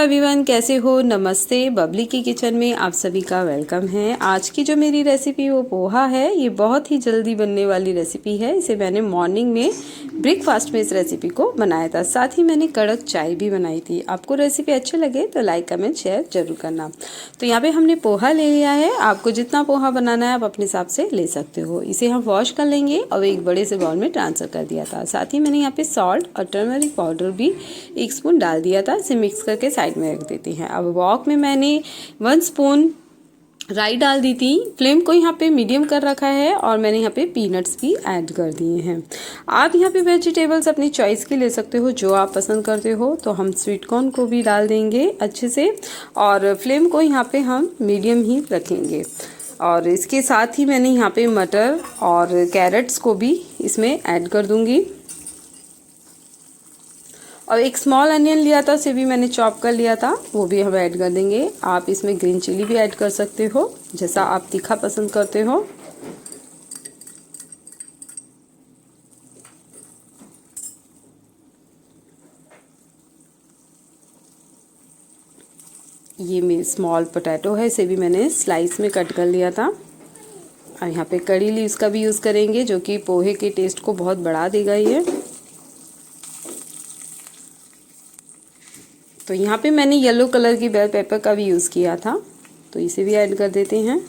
Everyone, कैसे हो। नमस्ते। बबली की किचन में आप सभी का वेलकम है। आज की जो मेरी रेसिपी वो पोहा है। ये बहुत ही जल्दी बनने वाली रेसिपी है। इसे मैंने मॉर्निंग में ब्रेकफास्ट में इस रेसिपी को बनाया था। साथ ही मैंने कड़क चाय भी बनाई थी। आपको रेसिपी अच्छी लगे तो लाइक कमेंट शेयर जरूर करना। तो यहाँ पे हमने पोहा ले लिया है। आपको जितना पोहा बनाना है आप अपने हिसाब से ले सकते हो। इसे हम वॉश कर लेंगे और एक बड़े से बाउल में ट्रांसफ़र कर दिया था। साथ ही मैंने यहाँ पे सॉल्ट और टर्मरिक पाउडर भी 1 स्पून डाल दिया था। इसे मिक्स करके साइड में रख देते हैं। अब वॉक में मैंने 1 स्पून राई डाल दी थी। फ्लेम को यहाँ पे मीडियम कर रखा है और मैंने यहाँ पे पीनट्स भी ऐड कर दिए हैं। आप यहाँ पे वेजिटेबल्स अपनी चॉइस की ले सकते हो, जो आप पसंद करते हो। तो हम स्वीट कॉर्न को भी डाल देंगे अच्छे से और फ्लेम को यहाँ पे हम मीडियम ही रखेंगे। और इसके साथ ही मैंने यहाँ पे मटर और कैरेट्स को भी इसमें ऐड कर दूँगी। और एक स्मॉल अनियन लिया था, उसे भी मैंने चॉप कर लिया था, वो भी हम ऐड कर देंगे। आप इसमें ग्रीन चिली भी ऐड कर सकते हो, जैसा आप तीखा पसंद करते हो। ये मेरी स्मॉल पोटैटो है, इसे भी मैंने स्लाइस में कट कर लिया था। और यहाँ पे कड़ी लीव्स का भी यूज़ करेंगे, जो कि पोहे के टेस्ट को बहुत बढ़ा देगा ये। तो यहाँ पे मैंने येलो कलर की बेल पेपर का भी यूज़ किया था, तो इसे भी ऐड कर देते हैं।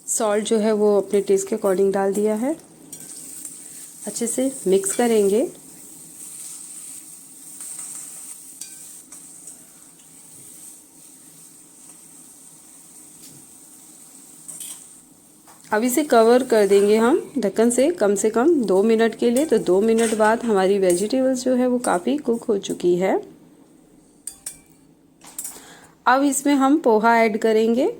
सॉल्ट जो है वो अपने टेस्ट के अकॉर्डिंग डाल दिया है। अच्छे से मिक्स करेंगे। अब इसे कवर कर देंगे हम ढक्कन से कम 2 मिनट के लिए। तो 2 मिनट बाद हमारी वेजिटेबल्स जो है वो काफ़ी कुक हो चुकी है। अब इसमें हम पोहा ऐड करेंगे।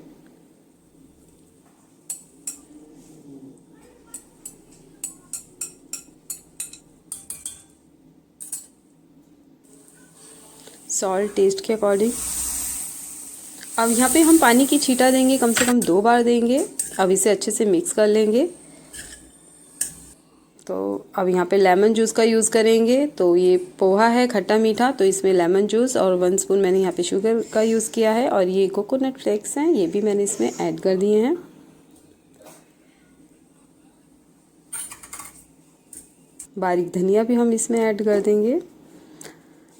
सॉल्ट टेस्ट के अकॉर्डिंग। अब यहाँ पे हम पानी की छींटा देंगे, कम से कम 2 बार देंगे। अब इसे अच्छे से मिक्स कर लेंगे। तो अब यहाँ पे लेमन जूस का यूज़ करेंगे। तो ये पोहा है खट्टा मीठा, तो इसमें लेमन जूस और 1 स्पून मैंने यहाँ पे शुगर का यूज़ किया है। और ये कोकोनट फ्लेक्स हैं, ये भी मैंने इसमें ऐड कर दिए हैं। बारीक धनिया भी हम इसमें ऐड कर देंगे।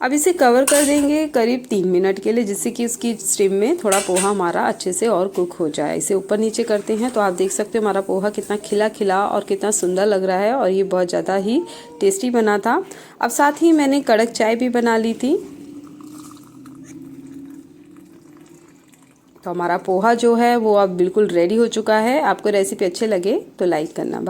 अब इसे कवर कर देंगे करीब 3 मिनट के लिए, जिससे कि उसकी स्टीम में थोड़ा पोहा हमारा अच्छे से और कुक हो जाए। इसे ऊपर नीचे करते हैं तो आप देख सकते हो हमारा पोहा कितना खिला खिला और कितना सुंदर लग रहा है। और ये बहुत ज़्यादा ही टेस्टी बना था। अब साथ ही मैंने कड़क चाय भी बना ली थी। तो हमारा पोहा जो है वो अब बिल्कुल रेडी हो चुका है। आपको रेसिपी अच्छे लगे तो लाइक करना।